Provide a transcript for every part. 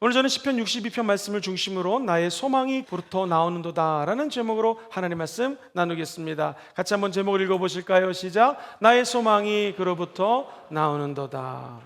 오늘 저는 시편 62편 말씀을 중심으로 나의 소망이 부르터 나오는도다 라는 제목으로 하나님 말씀 나누겠습니다. 같이 한번 제목을 읽어보실까요? 시작. 나의 소망이 그로부터 나오는도다.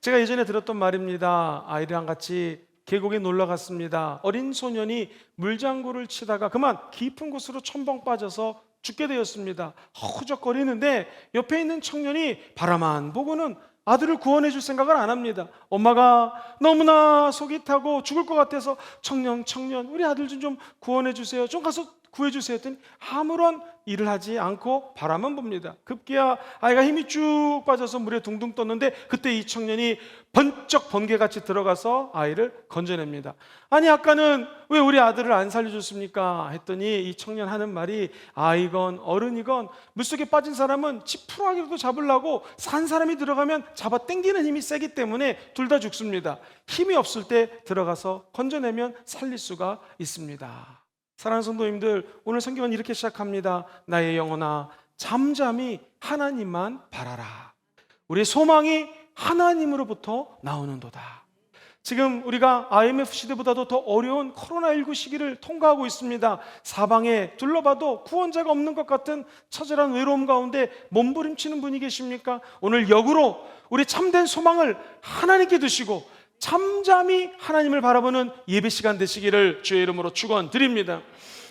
제가 예전에 들었던 말입니다. 아이랑 같이 계곡에 놀러 갔습니다. 어린 소년이 물장구를 치다가 그만 깊은 곳으로 첨벙 빠져서 죽게 되었습니다. 허우적거리는데 옆에 있는 청년이 바라만 보고는 아들을 구원해 줄 생각을 안 합니다. 엄마가 너무나 속이 타고 죽을 것 같아서 청년 우리 아들 좀 구원해 주세요. 좀 가서 구해 주세요 했더니 아무런 일을 하지 않고 바라만 봅니다. 급기야 아이가 힘이 쭉 빠져서 물에 둥둥 떴는데 그때 이 청년이 번쩍 번개같이 들어가서 아이를 건져냅니다. 아니 아까는 왜 우리 아들을 안 살려줬습니까? 했더니 이 청년 하는 말이 아이건 어른이건 물속에 빠진 사람은 지푸라기라도 잡으려고 산 사람이 들어가면 잡아 당기는 힘이 세기 때문에 둘 다 죽습니다. 힘이 없을 때 들어가서 건져내면 살릴 수가 있습니다. 사랑하는 성도님들, 오늘 성경은 이렇게 시작합니다. 나의 영혼아 잠잠히 하나님만 바라라. 우리의 소망이 하나님으로부터 나오는도다. 지금 우리가 IMF 시대보다도 더 어려운 코로나19 시기를 통과하고 있습니다. 사방에 둘러봐도 구원자가 없는 것 같은 처절한 외로움 가운데 몸부림치는 분이 계십니까? 오늘 역으로 우리 참된 소망을 하나님께 두시고 잠잠히 하나님을 바라보는 예배 시간 되시기를 주의 이름으로 축원드립니다.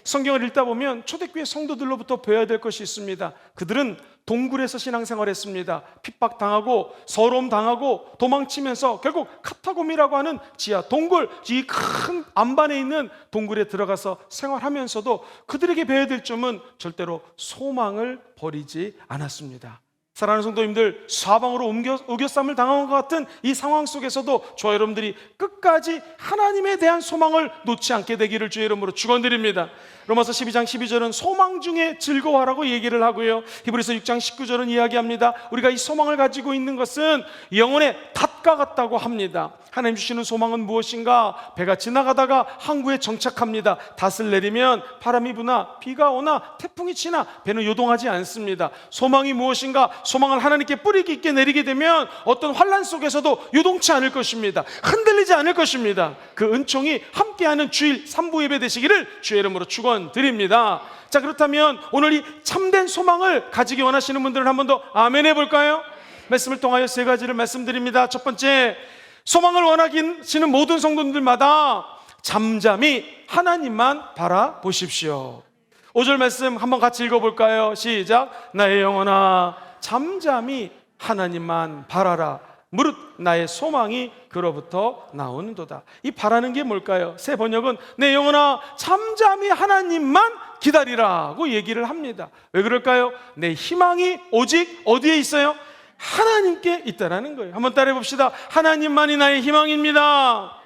성경을 읽다 보면 초대교회 성도들로부터 배워야 될 것이 있습니다. 그들은 동굴에서 신앙생활했습니다. 핍박당하고 서러움당하고 도망치면서 결국 카타콤이라고 하는 지하 동굴, 이 큰 안반에 있는 동굴에 들어가서 생활하면서도 그들에게 배워야 될 점은 절대로 소망을 버리지 않았습니다. 사랑하는 성도님들, 사방으로 우겨쌈을 당한 것 같은 이 상황 속에서도 저와 여러분들이 끝까지 하나님에 대한 소망을 놓지 않게 되기를 주의 이름으로 축원드립니다. 로마서 12장 12절은 소망 중에 즐거워하라고 얘기를 하고요, 히브리서 6장 19절은 이야기합니다. 우리가 이 소망을 가지고 있는 것은 영혼의 닷과 같다고 합니다. 하나님 주시는 소망은 무엇인가? 배가 지나가다가 항구에 정착합니다. 닷을 내리면 바람이 부나 비가 오나 태풍이 치나 배는 요동하지 않습니다. 소망이 무엇인가? 소망을 하나님께 뿌리 깊게 내리게 되면 어떤 환난 속에서도 요동치 않을 것입니다. 흔들리지 않을 것입니다. 그 은총이 함께하는 주일 3부 예배 되시기를 주의 이름으로 축원드립니다. 자, 그렇다면 오늘 이 참된 소망을 가지기 원하시는 분들은 한 번 더 아멘 해볼까요? 말씀을 통하여 세 가지를 말씀드립니다. 첫 번째, 소망을 원하시는 모든 성도들마다 잠잠히 하나님만 바라보십시오. 5절 말씀 한번 같이 읽어볼까요? 시작. 나의 영혼아 잠잠히 하나님만 바라라. 무릇 나의 소망이 그로부터 나오는도다. 이 바라는 게 뭘까요? 새 번역은 내 영혼아 잠잠히 하나님만 기다리라고 얘기를 합니다. 왜 그럴까요? 내 희망이 오직 어디에 있어요? 하나님께 있다라는 거예요. 한번 따라해 봅시다. 하나님만이 나의 희망입니다.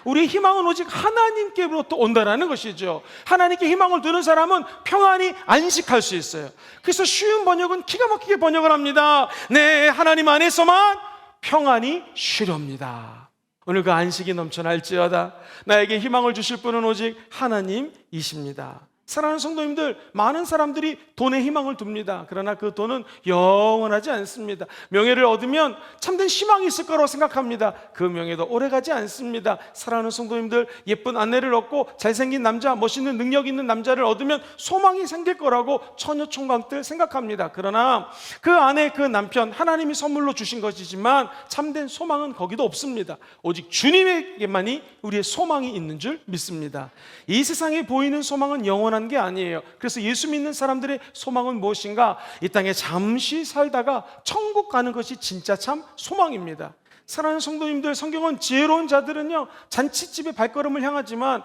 우리의 희망은 오직 하나님께로부터 온다라는 것이죠. 하나님께 희망을 두는 사람은 평안히 안식할 수 있어요. 그래서 쉬운 번역은 기가 막히게 번역을 합니다. 네, 하나님 안에서만 평안히 쉬렵니다. 오늘 그 안식이 넘쳐날지어다. 나에게 희망을 주실 분은 오직 하나님이십니다. 사랑하는 성도님들, 많은 사람들이 돈에 희망을 둡니다. 그러나 그 돈은 영원하지 않습니다. 명예를 얻으면 참된 희망이 있을 거라고 생각합니다. 그 명예도 오래가지 않습니다. 사랑하는 성도님들, 예쁜 아내를 얻고 잘생긴 남자, 멋있는 능력 있는 남자를 얻으면 소망이 생길 거라고 처녀총각들 생각합니다. 그러나 그 아내, 그 남편, 하나님이 선물로 주신 것이지만 참된 소망은 거기도 없습니다. 오직 주님에게만이 우리의 소망이 있는 줄 믿습니다. 이 세상에 보이는 소망은 영원한 게 아니에요. 그래서 예수 믿는 사람들의 소망은 무엇인가? 이 땅에 잠시 살다가 천국 가는 것이 진짜 참 소망입니다. 사랑하는 성도님들, 성경은 지혜로운 자들은요 잔치집에 발걸음을 향하지만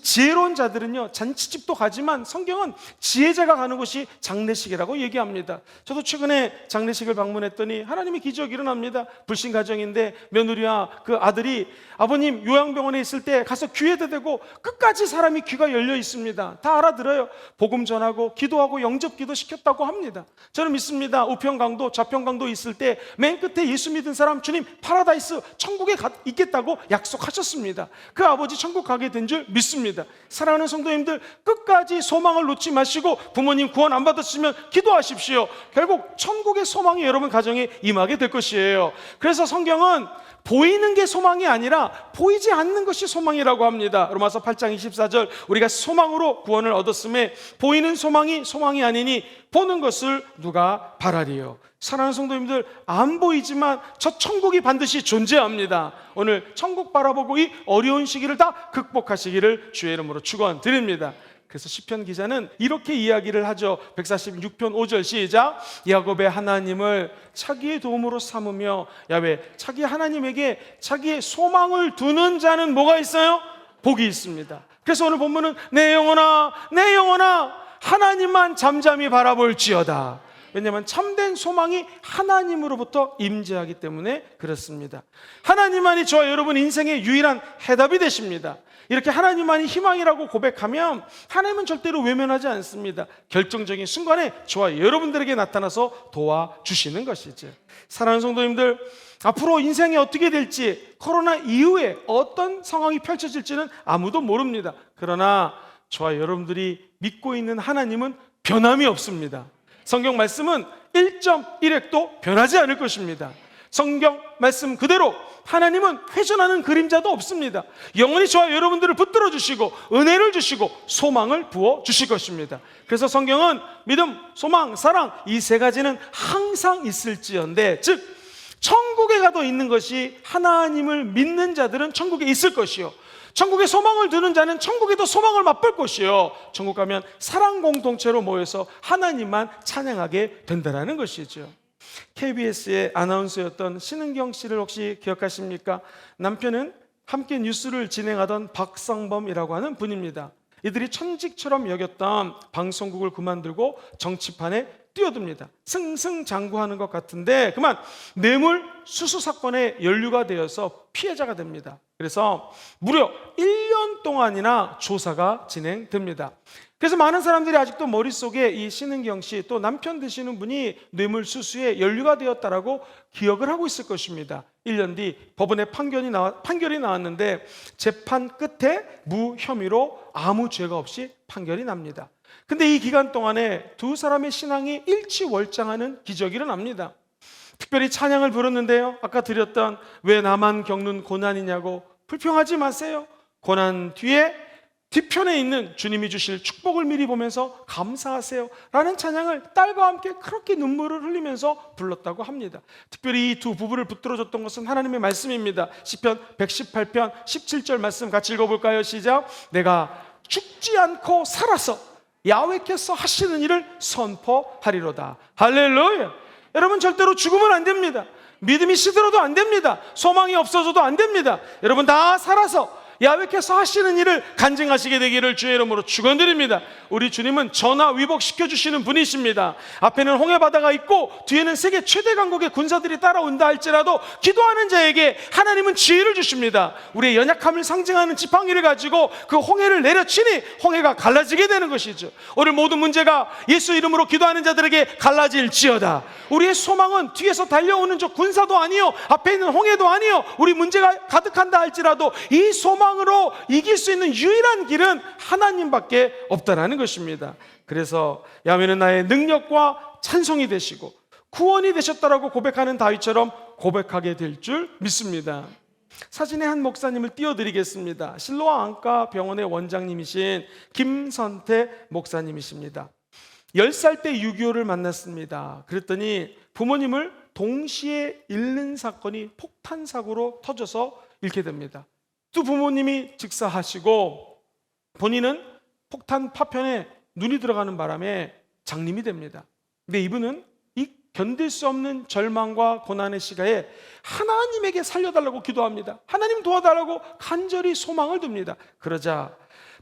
지혜로운 자들은요 잔치집도 가지만 성경은 지혜자가 가는 곳이 장례식이라고 얘기합니다. 저도 최근에 장례식을 방문했더니 하나님의 기적이 일어납니다. 불신 가정인데 며느리와 그 아들이 아버님 요양병원에 있을 때 가서 귀에다 대고 끝까지 사람이 귀가 열려 있습니다. 다 알아들어요. 복음 전하고 기도하고 영접기도 시켰다고 합니다. 저는 믿습니다. 우편강도 좌편강도 있을 때 맨 끝에 예수 믿은 사람 주님 파라다이스 천국에 있겠다고 약속하셨습니다. 그 아버지 천국 가게 된 줄 믿습니다. 사랑하는 성도님들, 끝까지 소망을 놓지 마시고 부모님 구원 안 받았으면 기도하십시오. 결국 천국의 소망이 여러분 가정에 임하게 될 것이에요. 그래서 성경은 보이는 게 소망이 아니라 보이지 않는 것이 소망이라고 합니다. 로마서 8장 24절, 우리가 소망으로 구원을 얻었음에 보이는 소망이 아니니 보는 것을 누가 바라리요. 사랑하는 성도님들, 안 보이지만 저 천국이 반드시 존재합니다. 오늘 천국 바라보고 이 어려운 시기를 다 극복하시기를 주의 이름으로 축원드립니다. 그래서 시편 기자는 이렇게 이야기를 하죠. 146편 5절 시작. 야곱의 하나님을 자기의 도움으로 삼으며, 야훼, 자기 하나님에게 자기의 소망을 두는 자는 뭐가 있어요? 복이 있습니다. 그래서 오늘 본문은 내 영혼아 하나님만 잠잠히 바라볼지어다. 왜냐하면 참된 소망이 하나님으로부터 임재하기 때문에 그렇습니다. 하나님만이 저와 여러분 인생의 유일한 해답이 되십니다. 이렇게 하나님만이 희망이라고 고백하면 하나님은 절대로 외면하지 않습니다. 결정적인 순간에 저와 여러분들에게 나타나서 도와주시는 것이죠. 사랑하는 성도님들, 앞으로 인생이 어떻게 될지, 코로나 이후에 어떤 상황이 펼쳐질지는 아무도 모릅니다. 그러나 저와 여러분들이 믿고 있는 하나님은 변함이 없습니다. 성경 말씀은 1.1획도 변하지 않을 것입니다. 성경 말씀 그대로 하나님은 회전하는 그림자도 없습니다. 영원히 저와 여러분들을 붙들어 주시고 은혜를 주시고 소망을 부어 주실 것입니다. 그래서 성경은 믿음, 소망, 사랑 이 세 가지는 항상 있을지언데, 즉 천국에 가도 있는 것이 하나님을 믿는 자들은 천국에 있을 것이요, 천국에 소망을 두는 자는 천국에도 소망을 맛볼 것이요, 천국 가면 사랑 공동체로 모여서 하나님만 찬양하게 된다는 것이죠. KBS의 아나운서였던 신은경 씨를 혹시 기억하십니까? 남편은 함께 뉴스를 진행하던 박성범이라고 하는 분입니다. 이들이 천직처럼 여겼던 방송국을 그만두고 정치판에 뛰어듭니다. 승승장구하는 것 같은데 그만 뇌물수수 사건에 연루가 되어서 피해자가 됩니다. 그래서 무려 1년 동안이나 조사가 진행됩니다. 그래서 많은 사람들이 아직도 머릿속에 이 신은경 씨, 또 남편 되시는 분이 뇌물수수에 연루가 되었다라고 기억을 하고 있을 것입니다. 1년 뒤 법원에 판결이 나왔는데 재판 끝에 무혐의로 아무 죄가 없이 판결이 납니다. 근데 이 기간 동안에 두 사람의 신앙이 일치월장하는 기적이 일어납니다. 특별히 찬양을 부르는데요, 아까 드렸던 왜 나만 겪는 고난이냐고, 불평하지 마세요. 고난 뒤편에 있는 주님이 주실 축복을 미리 보면서 감사하세요 라는 찬양을 딸과 함께 그렇게 눈물을 흘리면서 불렀다고 합니다. 특별히 이 두 부부를 붙들어줬던 것은 하나님의 말씀입니다. 시편 118편 17절 말씀 같이 읽어볼까요? 시작. 내가 죽지 않고 살아서 야훼께서 하시는 일을 선포하리로다. 할렐루야. 여러분, 절대로 죽으면 안 됩니다. 믿음이 시들어도 안 됩니다. 소망이 없어져도 안 됩니다. 여러분, 다 살아서 야훼께서 하시는 일을 간증하시게 되기를 주의 이름으로 축원드립니다. 우리 주님은 전화위복시켜주시는 분이십니다. 앞에는 홍해바다가 있고 뒤에는 세계 최대 강국의 군사들이 따라온다 할지라도 기도하는 자에게 하나님은 지혜를 주십니다. 우리의 연약함을 상징하는 지팡이를 가지고 그 홍해를 내려치니 홍해가 갈라지게 되는 것이죠. 오늘 모든 문제가 예수 이름으로 기도하는 자들에게 갈라질지어다. 우리의 소망은 뒤에서 달려오는 저 군사도 아니요, 앞에 있는 홍해도 아니요, 우리 문제가 가득한다 할지라도 이 소망으로 이길 수 있는 유일한 길은 하나님밖에 없다라는 것입니다. 그래서 야훼는 나의 능력과 찬송이 되시고 구원이 되셨다라고 고백하는 다윗처럼 고백하게 될 줄 믿습니다. 사진에 한 목사님을 띄워드리겠습니다. 실로아 안과 병원의 원장님이신 김선태 목사님이십니다. 10살 때 6.25를 만났습니다. 그랬더니 부모님을 동시에 잃는 사건이 폭탄 사고로 터져서 잃게 됩니다. 두 부모님이 직사하시고 본인은 폭탄 파편에 눈이 들어가는 바람에 장님이 됩니다. 근데 이분은 이 견딜 수 없는 절망과 고난의 시가에 하나님에게 살려달라고 기도합니다. 하나님 도와달라고 간절히 소망을 둡니다. 그러자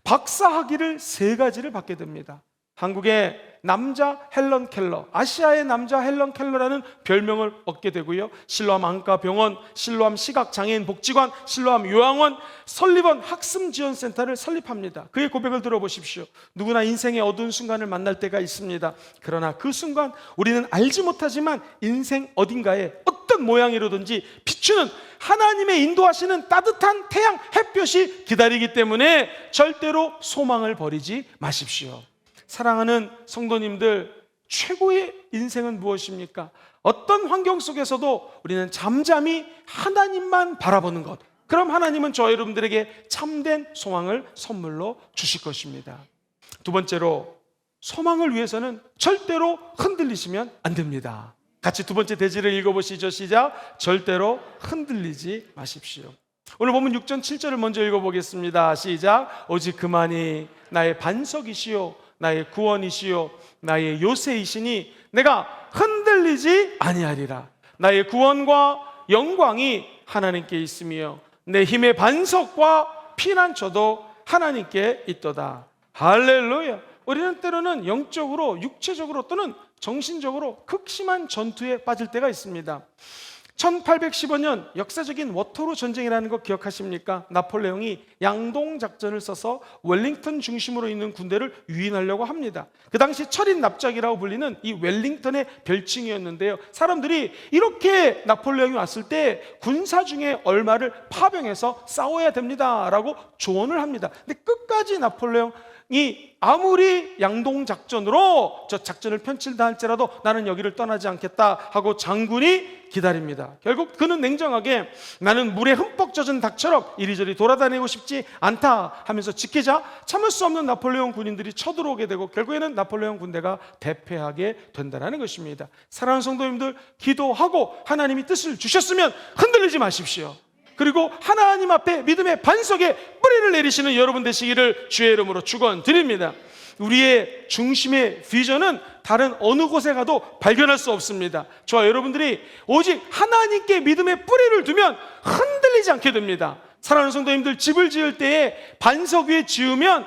박사학위를 3가지를 받게 됩니다. 한국의 남자 헬런 켈러, 아시아의 남자 헬런 켈러라는 별명을 얻게 되고요. 실로암 안과병원, 실로암 시각장애인 복지관, 실로암 요양원, 설리번 학습지원센터를 설립합니다. 그의 고백을 들어보십시오. 누구나 인생의 어두운 순간을 만날 때가 있습니다. 그러나 그 순간 우리는 알지 못하지만 인생 어딘가에 어떤 모양이로든지 비추는 하나님의 인도하시는 따뜻한 태양, 햇볕이 기다리기 때문에 절대로 소망을 버리지 마십시오. 사랑하는 성도님들, 최고의 인생은 무엇입니까? 어떤 환경 속에서도 우리는 잠잠히 하나님만 바라보는 것. 그럼 하나님은 저 여러분들에게 참된 소망을 선물로 주실 것입니다. 두 번째로, 소망을 위해서는 절대로 흔들리시면 안 됩니다. 같이 두 번째 대지를 읽어보시죠. 시작. 절대로 흔들리지 마십시오. 오늘 본문 6절 7절을 먼저 읽어보겠습니다. 시작. 오직 그만이 나의 반석이시요 나의 구원이시요 나의 요새이시니 내가 흔들리지 아니하리라. 나의 구원과 영광이 하나님께 있으며 내 힘의 반석과 피난처도 하나님께 있도다. 할렐루야. 우리는 때로는 영적으로, 육체적으로 또는 정신적으로 극심한 전투에 빠질 때가 있습니다. 1815년 역사적인 워터루 전쟁이라는 거 기억하십니까? 나폴레옹이 양동작전을 써서 웰링턴 중심으로 있는 군대를 유인하려고 합니다. 그 당시 철인 납작이라고 불리는 이 웰링턴의 별칭이었는데요, 사람들이 이렇게 나폴레옹이 왔을 때 군사 중에 얼마를 파병해서 싸워야 됩니다 라고 조언을 합니다. 근데 끝까지 나폴레옹이 아무리 양동작전으로 저 작전을 편칠다 할지라도 나는 여기를 떠나지 않겠다 하고 장군이 기다립니다. 결국 그는 냉정하게 나는 물에 흠뻑 젖은 닭처럼 이리저리 돌아다니고 싶지 않다 하면서 지키자 참을 수 없는 나폴레옹 군인들이 쳐들어오게 되고 결국에는 나폴레옹 군대가 대패하게 된다는 것입니다. 사랑하는 성도님들, 기도하고 하나님이 뜻을 주셨으면 흔들리지 마십시오. 그리고 하나님 앞에 믿음의 반석에 뿌리를 내리시는 여러분 되시기를 주의 이름으로 축원드립니다. 우리의 중심의 비전은 다른 어느 곳에 가도 발견할 수 없습니다. 저와 여러분들이 오직 하나님께 믿음의 뿌리를 두면 흔들리지 않게 됩니다. 사랑하는 성도님들, 집을 지을 때에 반석 위에 지으면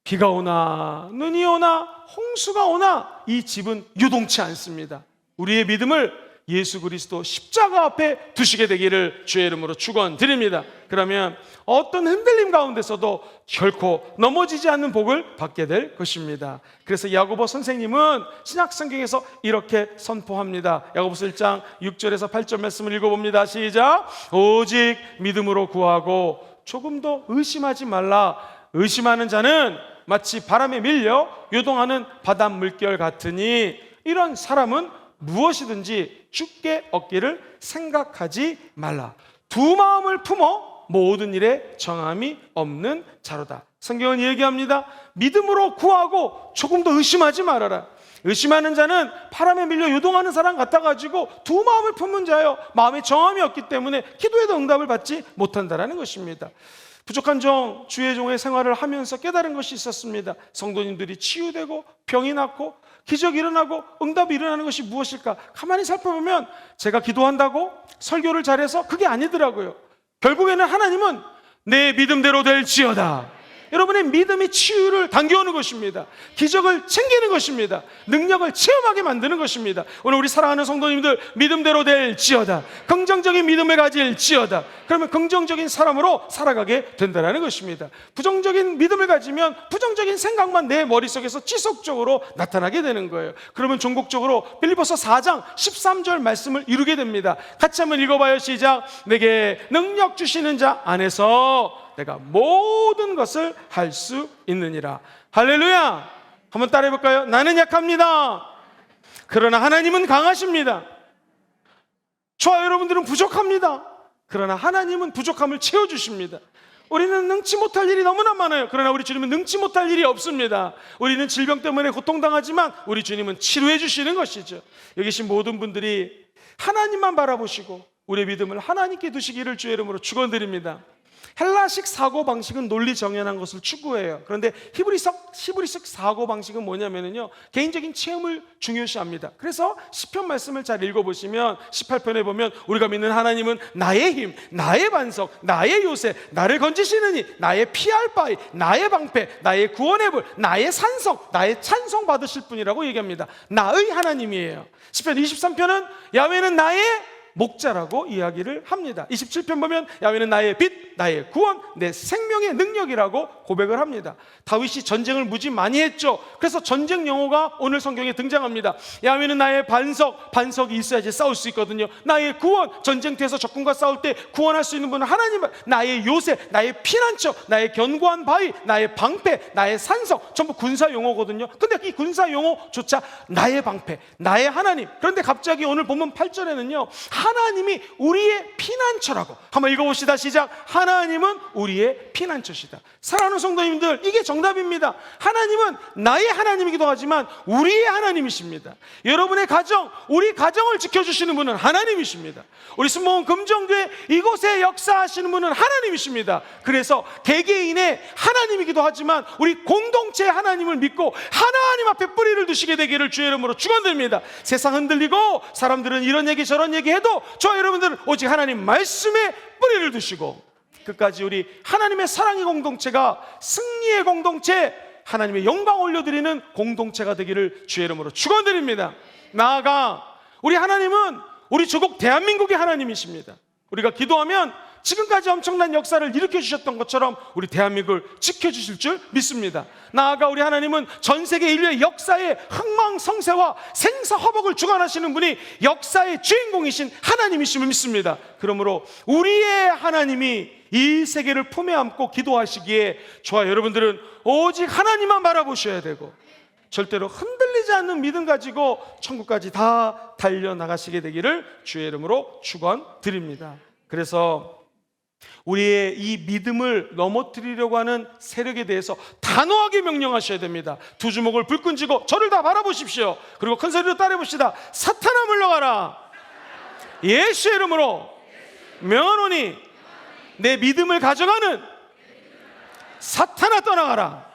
비가 오나 눈이 오나 홍수가 오나 이 집은 유동치 않습니다. 우리의 믿음을 예수 그리스도 십자가 앞에 두시게 되기를 주의 이름으로 축원드립니다. 그러면 어떤 흔들림 가운데서도 결코 넘어지지 않는 복을 받게 될 것입니다. 그래서 야고보 선생님은 신약 성경에서 이렇게 선포합니다. 야고보서 1장 6절에서 8절 말씀을 읽어봅니다. 시작. 오직 믿음으로 구하고 조금도 의심하지 말라. 의심하는 자는 마치 바람에 밀려 요동하는 바닷 물결 같으니 이런 사람은 무엇이든지 주께 얻기를 생각하지 말라. 두 마음을 품어 모든 일에 정함이 없는 자로다. 성경은 얘기합니다. 믿음으로 구하고 조금도 의심하지 말아라. 의심하는 자는 바람에 밀려 요동하는 사람 같아가지고 두 마음을 품은 자요, 마음에 정함이 없기 때문에 기도에도 응답을 받지 못한다는 것입니다. 부족한 주의 종의 생활을 하면서 깨달은 것이 있었습니다. 성도님들이 치유되고 병이 낫고 기적이 일어나고 응답이 일어나는 것이 무엇일까? 가만히 살펴보면 제가 기도한다고 설교를 잘해서 그게 아니더라고요. 결국에는 하나님은 내 믿음대로 될지어다. 여러분의 믿음이 치유를 당겨오는 것입니다. 기적을 챙기는 것입니다. 능력을 체험하게 만드는 것입니다. 오늘 우리 사랑하는 성도님들, 믿음대로 될지어다. 긍정적인 믿음을 가질지어다. 그러면 긍정적인 사람으로 살아가게 된다는 것입니다. 부정적인 믿음을 가지면 부정적인 생각만 내 머릿속에서 지속적으로 나타나게 되는 거예요. 그러면 종국적으로 빌립보서 4장 13절 말씀을 이루게 됩니다. 같이 한번 읽어봐요. 시작. 내게 능력 주시는 자 안에서 내가 모든 것을 할 수 있느니라. 할렐루야. 한번 따라해 볼까요? 나는 약합니다. 그러나 하나님은 강하십니다. 저와 여러분들은 부족합니다. 그러나 하나님은 부족함을 채워주십니다. 우리는 능치 못할 일이 너무나 많아요. 그러나 우리 주님은 능치 못할 일이 없습니다. 우리는 질병 때문에 고통당하지만 우리 주님은 치료해 주시는 것이죠. 여기 계신 모든 분들이 하나님만 바라보시고 우리의 믿음을 하나님께 두시기를 주의 이름으로 축원드립니다. 헬라식 사고방식은 논리 정연한 것을 추구해요. 그런데 히브리식 사고방식은 뭐냐면요, 개인적인 체험을 중요시합니다. 그래서 시편 말씀을 잘 읽어보시면 18편에 보면 우리가 믿는 하나님은 나의 힘, 나의 반석, 나의 요새, 나를 건지시느니, 나의 피할 바위, 나의 방패, 나의 구원의 불, 나의 산성, 나의 찬송 받으실 분이라고 얘기합니다. 나의 하나님이에요. 시편 23편은 야훼는 나의 목자라고 이야기를 합니다. 27편 보면 야훼는 나의 빛, 나의 구원, 내 생명의 능력이라고 고백을 합니다. 다윗이 전쟁을 무지 많이 했죠. 그래서 전쟁 용어가 오늘 성경에 등장합니다. 야훼는 나의 반석, 반석이 있어야지 싸울 수 있거든요. 나의 구원, 전쟁터에서 적군과 싸울 때 구원할 수 있는 분은 하나님. 나의 요새, 나의 피난처, 나의 견고한 바위, 나의 방패, 나의 산성, 전부 군사 용어거든요. 근데 이 군사 용어조차 나의 방패, 나의 하나님. 그런데 갑자기 오늘 본문 8절에는요, 하나님이 우리의 피난처라고. 한번 읽어봅시다. 시작. 하나님은 우리의 피난처시다. 사랑하는 성도님들, 이게 정답입니다. 하나님은 나의 하나님이기도 하지만 우리의 하나님이십니다. 여러분의 가정, 우리 가정을 지켜주시는 분은 하나님이십니다. 우리 순복음 금정교회 이곳에 역사하시는 분은 하나님이십니다. 그래서 개개인의 하나님이기도 하지만 우리 공동체 하나님을 믿고 하나님 앞에 뿌리를 두시게 되기를 주의 이름으로 축원드립니다. 세상 흔들리고 사람들은 이런 얘기 저런 얘기 해도 저와 여러분들은 오직 하나님 말씀에 뿌리를 두시고 끝까지 우리 하나님의 사랑의 공동체가 승리의 공동체, 하나님의 영광 올려드리는 공동체가 되기를 주의 이름으로 축원드립니다. 나아가 우리 하나님은 우리 조국 대한민국의 하나님이십니다. 우리가 기도하면 지금까지 엄청난 역사를 일으켜 주셨던 것처럼 우리 대한민국을 지켜주실 줄 믿습니다. 나아가 우리 하나님은 전 세계 인류의 역사의 흥망성쇠와 생사화복을 주관하시는 분이 역사의 주인공이신 하나님이심을 믿습니다. 그러므로 우리의 하나님이 이 세계를 품에 안고 기도하시기에 저와 여러분들은 오직 하나님만 바라보셔야 되고 절대로 흔들리지 않는 믿음 가지고 천국까지 다 달려나가시게 되기를 주의 이름으로 축원드립니다. 그래서 우리의 이 믿음을 넘어뜨리려고 하는 세력에 대해서 단호하게 명령하셔야 됩니다. 두 주먹을 불끈 쥐고 저를 다 바라보십시오. 그리고 큰 소리로 따라해봅시다. 사탄아 물러가라. 예수의 이름으로 명하노니 내 믿음을 가져가는 사탄아 떠나가라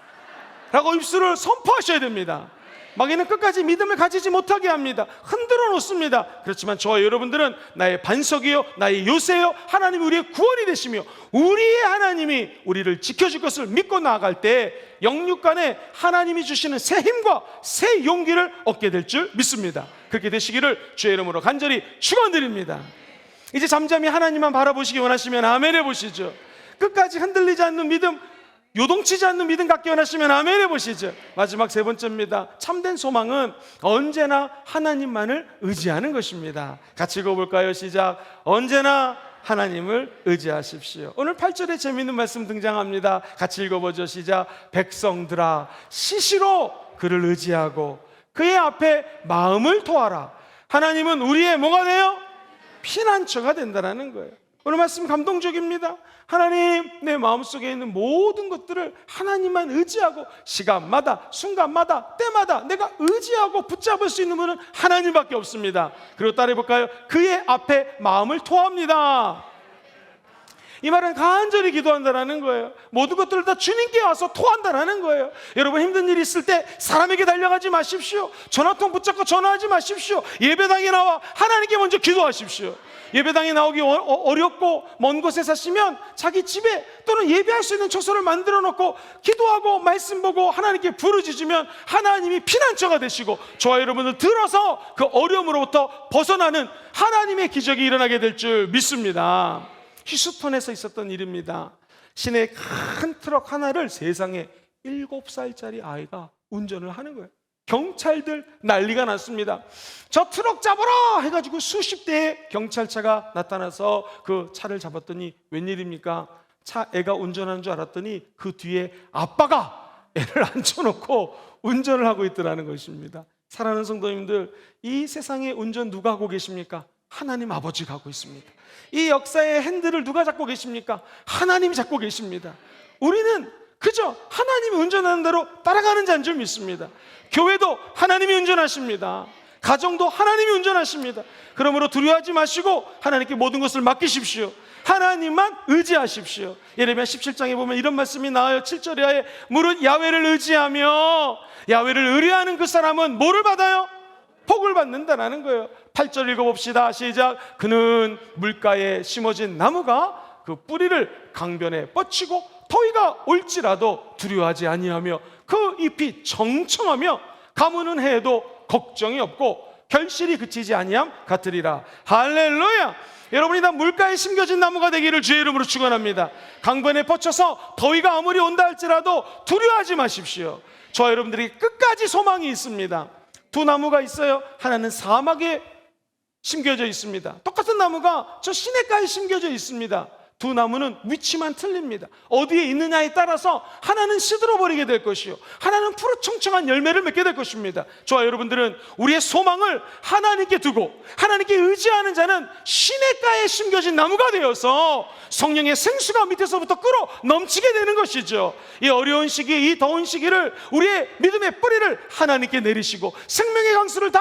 라고 입술을 선포하셔야 됩니다. 마귀는 끝까지 믿음을 가지지 못하게 합니다. 흔들어 놓습니다. 그렇지만 저와 여러분들은 나의 반석이요, 나의 요새요, 하나님이 우리의 구원이 되시며 우리의 하나님이 우리를 지켜줄 것을 믿고 나아갈 때 영육간에 하나님이 주시는 새 힘과 새 용기를 얻게 될 줄 믿습니다. 그렇게 되시기를 주의 이름으로 간절히 축원드립니다. 이제 잠잠히 하나님만 바라보시기 원하시면 아멘 해보시죠. 끝까지 흔들리지 않는 믿음, 요동치지 않는 믿음 갖기 원하시면 아멘 해보시죠. 마지막 세 번째입니다. 참된 소망은 언제나 하나님만을 의지하는 것입니다. 같이 읽어볼까요? 시작. 언제나 하나님을 의지하십시오. 오늘 8절에 재미있는 말씀 등장합니다. 같이 읽어보죠. 시작. 백성들아 시시로 그를 의지하고 그의 앞에 마음을 토하라. 하나님은 우리의 뭐가 돼요? 피난처가 된다는 거예요. 오늘 말씀 감동적입니다. 하나님, 내 마음속에 있는 모든 것들을 하나님만 의지하고 시간마다 순간마다 때마다 내가 의지하고 붙잡을 수 있는 분은 하나님밖에 없습니다. 그리고 따라해볼까요? 그의 앞에 마음을 토합니다. 이 말은 간절히 기도한다는 거예요. 모든 것들을 다 주님께 와서 토한다는 거예요. 여러분 힘든 일이 있을 때 사람에게 달려가지 마십시오. 전화통 붙잡고 전화하지 마십시오. 예배당에 나와 하나님께 먼저 기도하십시오. 예배당에 나오기 어렵고 먼 곳에 사시면 자기 집에 또는 예배할 수 있는 처소를 만들어 놓고 기도하고 말씀 보고 하나님께 부르짖으면 하나님이 피난처가 되시고 저와 여러분들 들어서 그 어려움으로부터 벗어나는 하나님의 기적이 일어나게 될 줄 믿습니다. 휴스턴에서 있었던 일입니다. 시내 큰 트럭 하나를 세상에 7살짜리 아이가 운전을 하는 거예요. 경찰들 난리가 났습니다. 저 트럭 잡아라 해가지고 수십 대의 경찰차가 나타나서 그 차를 잡았더니 웬일입니까? 애가 운전하는 줄 알았더니 그 뒤에 아빠가 애를 앉혀놓고 운전을 하고 있더라는 것입니다. 사랑하는 성도님들, 이 세상에 운전 누가 하고 계십니까? 하나님 아버지가 하고 있습니다. 이 역사의 핸들을 누가 잡고 계십니까? 하나님이 잡고 계십니다. 우리는 그저 하나님이 운전하는 대로 따라가는 자인 줄 믿습니다. 교회도 하나님이 운전하십니다. 가정도 하나님이 운전하십니다. 그러므로 두려워하지 마시고 하나님께 모든 것을 맡기십시오. 하나님만 의지하십시오. 예레미야 17장에 보면 이런 말씀이 나와요. 7절에 무릇 야훼를 의지하며 야훼를 의뢰하는 그 사람은 뭐를 받아요? 복을 받는다라는 거예요. 8절 읽어봅시다. 시작. 그는 물가에 심어진 나무가 그 뿌리를 강변에 뻗치고 더위가 올지라도 두려워하지 아니하며 그 잎이 정청하며 가무는 해도 걱정이 없고 결실이 그치지 아니함 같으리라. 할렐루야. 여러분이 다 물가에 심겨진 나무가 되기를 주의 이름으로 축원합니다. 강변에 뻗쳐서 더위가 아무리 온다 할지라도 두려워하지 마십시오. 저와 여러분들이 끝까지 소망이 있습니다. 두 나무가 있어요. 하나는 사막에 심겨져 있습니다. 똑같은 나무가 저 시냇가에 심겨져 있습니다. 두 나무는 위치만 틀립니다. 어디에 있느냐에 따라서 하나는 시들어버리게 될 것이요, 하나는 푸르청청한 열매를 맺게 될 것입니다. 저와 여러분들은 우리의 소망을 하나님께 두고 하나님께 의지하는 자는 시냇가에 심겨진 나무가 되어서 성령의 생수가 밑에서부터 끓어 넘치게 되는 것이죠. 이 어려운 시기, 이 더운 시기를 우리의 믿음의 뿌리를 하나님께 내리시고 생명의 강수를 다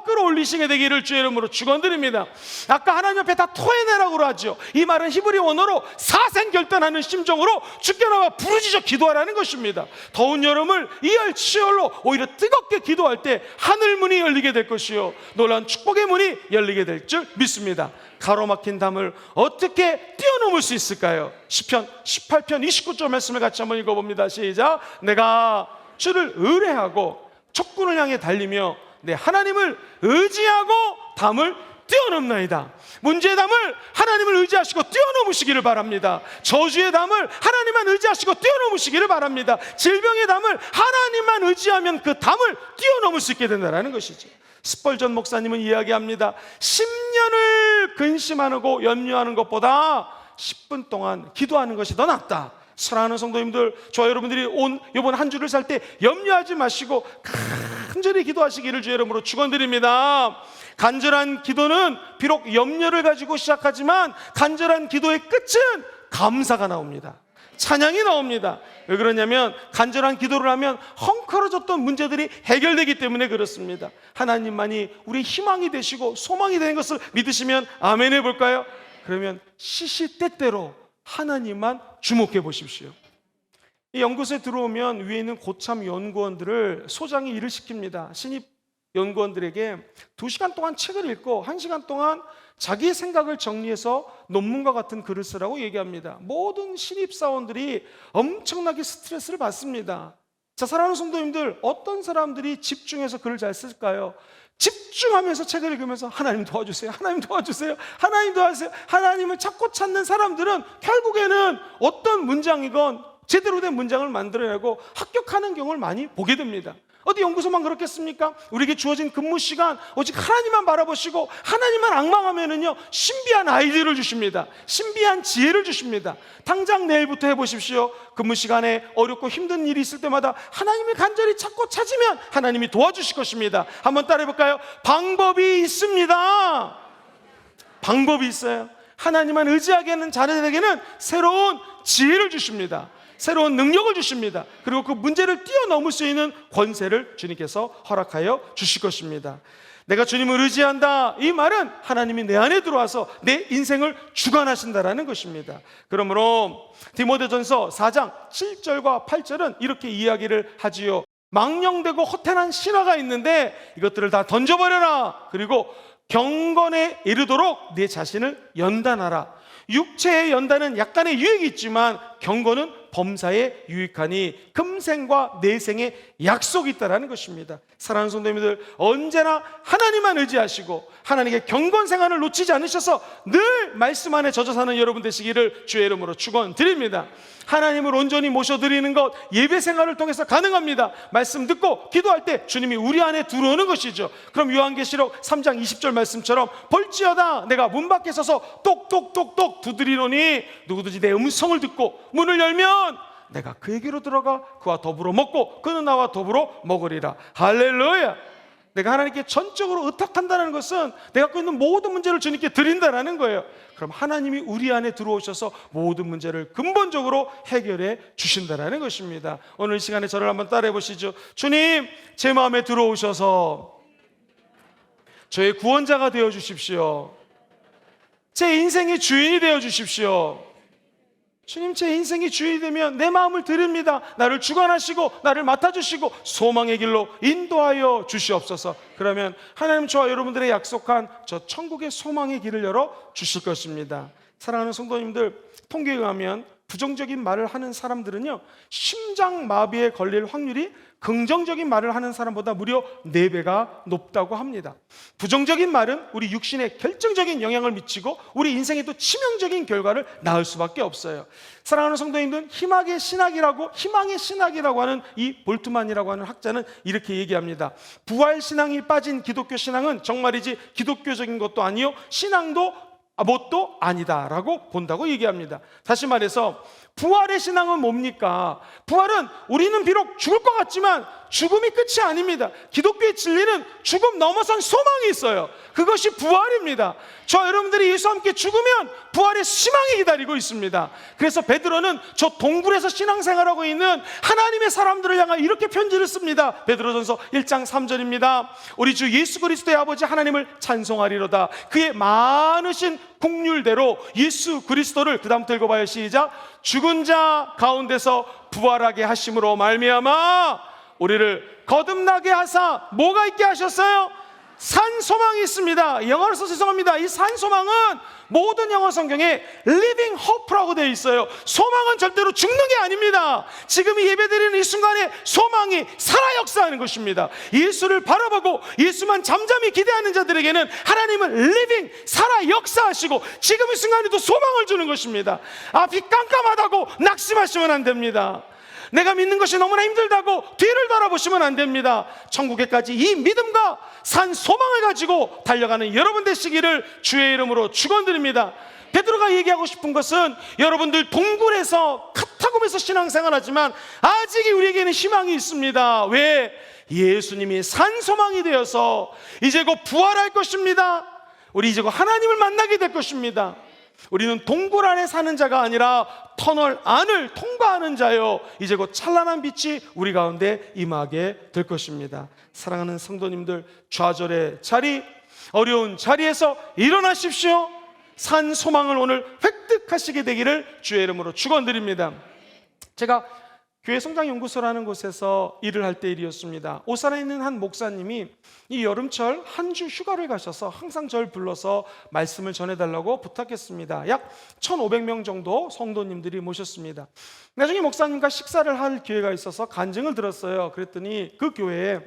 끌어올리시게 되기를 주의 이름으로 축원드립니다. 아까 하나님 앞에 다 토해내라고 하죠. 이 말은 히브리 원어로 사생결단하는 심정으로 주께 나와 부르짖어 기도하라는 것입니다. 더운 여름을 이열치열로 오히려 뜨겁게 기도할 때 하늘문이 열리게 될 것이요, 놀라운 축복의 문이 열리게 될 줄 믿습니다. 가로막힌 담을 어떻게 뛰어넘을 수 있을까요? 시편 18편 29절 말씀을 같이 한번 읽어봅니다. 시작. 내가 주를 의뢰하고 척군을 향해 달리며 내 하나님을 의지하고 담을 뛰어넘나이다. 문제의 담을 하나님을 의지하시고 뛰어넘으시기를 바랍니다. 저주의 담을 하나님만 의지하시고 뛰어넘으시기를 바랍니다. 질병의 담을 하나님만 의지하면 그 담을 뛰어넘을 수 있게 된다는 것이죠. 스펄전 목사님은 이야기합니다. 10년을 근심하고 염려하는 것보다 10분 동안 기도하는 것이 더 낫다. 사랑하는 성도님들, 저와 여러분들이 이번 한 주를 살 때 염려하지 마시고 간절히 기도하시기를 주의 이름으로 축원드립니다. 간절한 기도는 비록 염려를 가지고 시작하지만 간절한 기도의 끝은 감사가 나옵니다. 찬양이 나옵니다. 왜 그러냐면 간절한 기도를 하면 헝클어졌던 문제들이 해결되기 때문에 그렇습니다. 하나님만이 우리의 희망이 되시고 소망이 되는 것을 믿으시면 아멘 해볼까요? 그러면 시시때때로 하나님만 주목해 보십시오. 이 연구소에 들어오면 위에 있는 고참 연구원들을 소장이 일을 시킵니다. 신입 연구원들에게 2시간 동안 책을 읽고 1시간 동안 자기의 생각을 정리해서 논문과 같은 글을 쓰라고 얘기합니다. 모든 신입사원들이 엄청나게 스트레스를 받습니다. 자, 사랑하는 성도님들, 어떤 사람들이 집중해서 글을 잘 쓸까요? 집중하면서 책을 읽으면서 하나님 도와주세요, 하나님 도와주세요, 하나님 도와주세요, 하나님을 찾고 찾는 사람들은 결국에는 어떤 문장이건 제대로 된 문장을 만들어내고 합격하는 경우를 많이 보게 됩니다. 어디 연구소만 그렇겠습니까? 우리에게 주어진 근무 시간 오직 하나님만 바라보시고 하나님만 앙망하면은요, 신비한 아이디어를 주십니다. 신비한 지혜를 주십니다. 당장 내일부터 해보십시오. 근무 시간에 어렵고 힘든 일이 있을 때마다 하나님을 간절히 찾고 찾으면 하나님이 도와주실 것입니다. 한번 따라해볼까요? 방법이 있습니다. 방법이 있어요. 하나님만 의지하게 하는 자들에게는 새로운 지혜를 주십니다. 새로운 능력을 주십니다. 그리고 그 문제를 뛰어넘을 수 있는 권세를 주님께서 허락하여 주실 것입니다. 내가 주님을 의지한다, 이 말은 하나님이 내 안에 들어와서 내 인생을 주관하신다라는 것입니다. 그러므로 디모데전서 4장 7절과 8절은 이렇게 이야기를 하지요. 망령되고 허탄한 신화가 있는데 이것들을 다 던져버려라. 그리고 경건에 이르도록 내 자신을 연단하라. 육체의 연단은 약간의 유익이 있지만 경건은 범사에 유익하니 금생과 내생의 약속이 있다라는 것입니다. 사랑하는 성도님들, 언제나 하나님만 의지하시고 하나님께 경건 생활을 놓치지 않으셔서 늘 말씀 안에 젖어 사는 여러분 되시기를 주의 이름으로 축원드립니다. 하나님을 온전히 모셔드리는 것 예배 생활을 통해서 가능합니다. 말씀 듣고 기도할 때 주님이 우리 안에 들어오는 것이죠. 그럼 요한계시록 3장 20절 말씀처럼 볼지어다 내가 문 밖에 서서 똑똑똑똑 두드리노니 누구든지 내 음성을 듣고 문을 열면 내가 그에게로 들어가 그와 더불어 먹고 그는 나와 더불어 먹으리라. 할렐루야. 내가 하나님께 전적으로 의탁한다는 것은 내가 갖고 있는 모든 문제를 주님께 드린다는 거예요. 그럼 하나님이 우리 안에 들어오셔서 모든 문제를 근본적으로 해결해 주신다는 것입니다. 오늘 이 시간에 저를 한번 따라해 보시죠. 주님, 제 마음에 들어오셔서 저의 구원자가 되어 주십시오. 제 인생의 주인이 되어 주십시오. 주님, 제 인생의 주인이 되면 내 마음을 드립니다. 나를 주관하시고 나를 맡아주시고 소망의 길로 인도하여 주시옵소서. 그러면 하나님 저와 여러분들의 약속한 저 천국의 소망의 길을 열어 주실 것입니다. 사랑하는 성도님들, 통계에 의하면 부정적인 말을 하는 사람들은요, 심장마비에 걸릴 확률이 긍정적인 말을 하는 사람보다 무려 4배가 높다고 합니다. 부정적인 말은 우리 육신에 결정적인 영향을 미치고 우리 인생에 또 치명적인 결과를 낳을 수밖에 없어요. 사랑하는 성도님들, 희망의 신학이라고 하는 이 볼트만이라고 하는 학자는 이렇게 얘기합니다. 부활 신앙이 빠진 기독교 신앙은 정말이지 기독교적인 것도 아니요 신앙도 뭣도 아니다라고 본다고 얘기합니다. 다시 말해서 부활의 신앙은 뭡니까? 부활은 우리는 비록 죽을 것 같지만 죽음이 끝이 아닙니다. 기독교의 진리는 죽음 넘어선 소망이 있어요. 그것이 부활입니다. 저 여러분들이 예수와 함께 죽으면 부활의 희망이 기다리고 있습니다. 그래서 베드로는 저 동굴에서 신앙생활하고 있는 하나님의 사람들을 향해 이렇게 편지를 씁니다. 베드로전서 1장 3절입니다. 우리 주 예수 그리스도의 아버지 하나님을 찬송하리로다. 그의 많으신 긍휼대로 예수 그리스도를, 그 다음부터 읽어봐요. 시작. 죽은 자 가운데서 부활하게 하심으로 말미암아 우리를 거듭나게 하사 뭐가 있게 하셨어요? 산 소망이 있습니다. 영어로서 죄송합니다. 이 산 소망은 모든 영어 성경에 living hope라고 되어 있어요. 소망은 절대로 죽는 게 아닙니다. 지금 이 예배드리는 이 순간에 소망이 살아 역사하는 것입니다. 예수를 바라보고 예수만 잠잠히 기대하는 자들에게는 하나님은 living, 살아 역사하시고 지금 이 순간에도 소망을 주는 것입니다. 앞이 깜깜하다고 낙심하시면 안 됩니다. 내가 믿는 것이 너무나 힘들다고 뒤를 돌아보시면 안 됩니다. 천국에까지 이 믿음과 산 소망을 가지고 달려가는 여러분 되시기를 주의 이름으로 축원드립니다. 베드로가 얘기하고 싶은 것은 여러분들 동굴에서 카타콤에서 신앙생활하지만 아직 우리에게는 희망이 있습니다. 왜? 예수님이 산 소망이 되어서 이제 곧 부활할 것입니다. 우리 이제 곧 하나님을 만나게 될 것입니다. 우리는 동굴 안에 사는 자가 아니라 터널 안을 통과하는 자요, 이제 곧 찬란한 빛이 우리 가운데 임하게 될 것입니다. 사랑하는 성도님들, 좌절의 자리, 어려운 자리에서 일어나십시오. 산 소망을 오늘 획득하시게 되기를 주의 이름으로 축원드립니다. 제가 교회 성장연구소라는 곳에서 일을 할 때 일이었습니다. 오산에 있는 한 목사님이 이 여름철 한 주 휴가를 가셔서 항상 저를 불러서 말씀을 전해달라고 부탁했습니다. 약 1,500명 정도 성도님들이 모셨습니다. 나중에 목사님과 식사를 할 기회가 있어서 간증을 들었어요. 그랬더니 그 교회에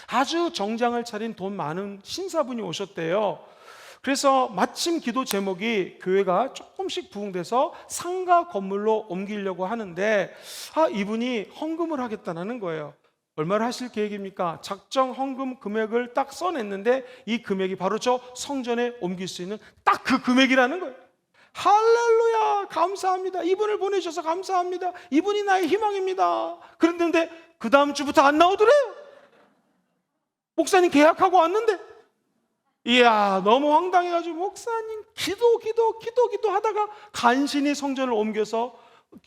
아주 정장을 차린 돈 많은 신사분이 오셨대요. 그래서 마침 기도 제목이 교회가 조금씩 부흥돼서 상가 건물로 옮기려고 하는데 이분이 헌금을 하겠다는 거예요. 얼마를 하실 계획입니까? 작정 헌금 금액을 딱 써냈는데 이 금액이 바로 저 성전에 옮길 수 있는 딱 그 금액이라는 거예요. 할렐루야, 감사합니다. 이분을 보내주셔서 감사합니다. 이분이 나의 희망입니다. 그런데 그 다음 주부터 안 나오더래요. 목사님 계약하고 왔는데, 이야, 너무 황당해가지고 목사님 기도 하다가 간신히 성전을 옮겨서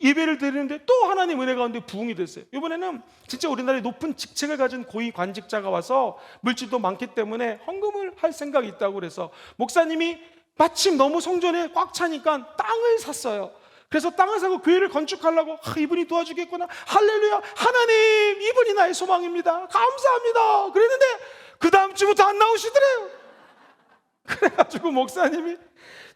예배를 드리는데 또 하나님 은혜 가운데 부흥이 됐어요. 이번에는 진짜 우리나라의 높은 직책을 가진 고위 관직자가 와서 물질도 많기 때문에 헌금을 할 생각이 있다고 그래서 목사님이 마침 너무 성전에 꽉 차니까 땅을 샀어요. 그래서 땅을 사고 교회를 건축하려고 이분이 도와주겠구나, 할렐루야, 하나님 이분이 나의 소망입니다, 감사합니다 그랬는데 그 다음 주부터 안 나오시더래요. 그래가지고 목사님이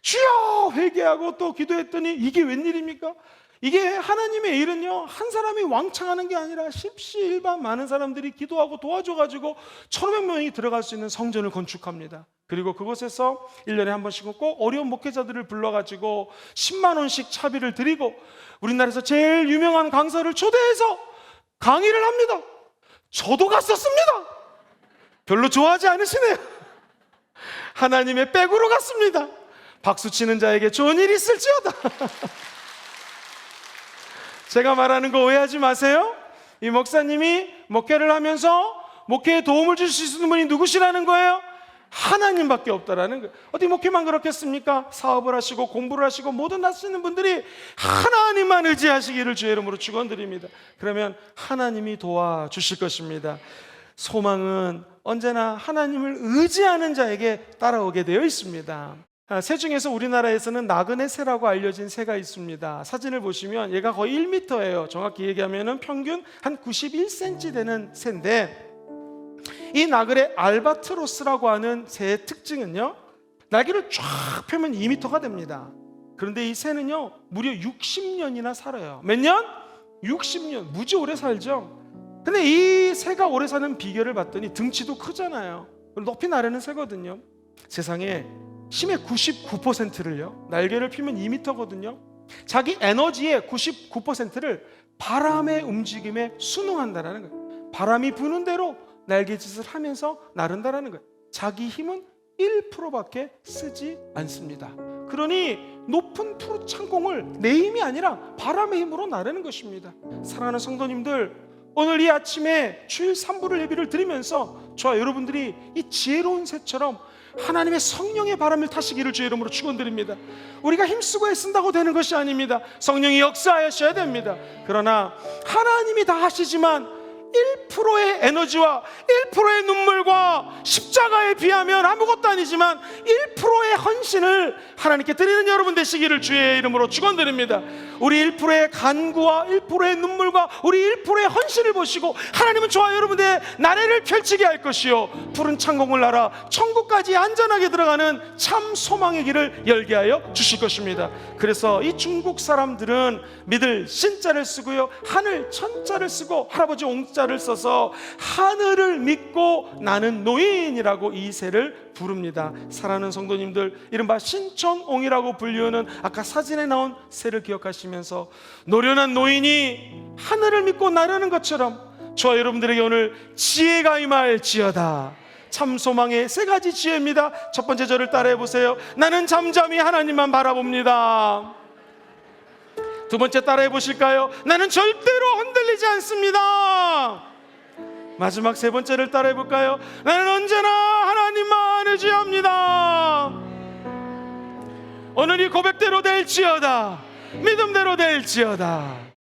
주여 회개하고 또 기도했더니 이게 웬일입니까? 이게 하나님의 일은요, 한 사람이 왕창하는 게 아니라 십시일반 많은 사람들이 기도하고 도와줘가지고 1,500명이 들어갈 수 있는 성전을 건축합니다. 그리고 그곳에서 1년에 한 번씩 꼭 어려운 목회자들을 불러가지고 10만 원씩 차비를 드리고 우리나라에서 제일 유명한 강사를 초대해서 강의를 합니다. 저도 갔었습니다. 별로 좋아하지 않으시네요. 하나님의 백으로 갔습니다. 박수치는 자에게 좋은 일이 있을지어다. 제가 말하는 거 오해하지 마세요. 이 목사님이 목회를 하면서 목회에 도움을 줄 수 있는 분이 누구시라는 거예요? 하나님밖에 없다라는 거예요. 어디 목회만 그렇겠습니까? 사업을 하시고 공부를 하시고 모든 하시는 분들이 하나님만 의지하시기를 주의 이름으로 축원드립니다. 그러면 하나님이 도와주실 것입니다. 소망은 언제나 하나님을 의지하는 자에게 따라오게 되어 있습니다. 새 중에서 우리나라에서는 나그네 새라고 알려진 새가 있습니다. 사진을 보시면 얘가 거의 1m예요. 정확히 얘기하면 평균 한 91cm 되는 새인데, 이 나그네 알바트로스라고 하는 새의 특징은요, 날개를 쫙 펴면 2m가 됩니다. 그런데 이 새는요 무려 60년이나 살아요. 몇 년? 60년. 무지 오래 살죠. 근데 이 새가 오래 사는 비결을 봤더니 등치도 크잖아요. 높이 나르는 새거든요. 세상에 힘의 99%를요, 날개를 펴면 2m거든요. 자기 에너지의 99%를 바람의 움직임에 순응한다라는 거예요. 바람이 부는 대로 날개짓을 하면서 나른다라는 거예요. 자기 힘은 1%밖에 쓰지 않습니다. 그러니 높은 푸른 창공을 내 힘이 아니라 바람의 힘으로 나르는 것입니다. 사랑하는 성도님들, 오늘 이 아침에 주일 3부를 예비를 드리면서 저와 여러분들이 이 지혜로운 새처럼 하나님의 성령의 바람을 타시기를 주의 이름으로 축원드립니다. 우리가 힘쓰고 애쓴다고 되는 것이 아닙니다. 성령이 역사하셔야 됩니다. 그러나 하나님이 다 하시지만 1%의 에너지와 1%의 눈물과 십자가에 비하면 아무것도 아니지만 1%의 헌신을 하나님께 드리는 여러분 되시기를 주의 이름으로 축원드립니다. 우리 1%의 간구와 1%의 눈물과 우리 1%의 헌신을 보시고 하나님은 저와 여러분의 나래를 펼치게 할 것이요, 푸른 창공을 날아 천국까지 안전하게 들어가는 참 소망의 길을 열게 하여 주실 것입니다. 그래서 이 중국 사람들은 믿을 신자를 쓰고요, 하늘 천자를 쓰고 할아버지 옹자를 써서 하늘을 믿고 나는 노인이라고 이 새를 부릅니다. 사랑하는 성도님들, 이른바 신천옹이라고 불리우는 아까 사진에 나온 새를 기억하시면서 노련한 노인이 하늘을 믿고 나르는 것처럼 저와 여러분들에게 오늘 지혜가 임할지어다. 참 소망의 세 가지 지혜입니다. 첫 번째, 저를 따라해 보세요. 나는 잠잠히 하나님만 바라봅니다. 두 번째, 따라해 보실까요? 나는 절대로 흔들리지 않습니다. 마지막 세 번째를 따라해 볼까요? 나는 언제나 하나님만 의지합니다. 오늘 이 고백대로 될지어다, 믿음대로 될지어다.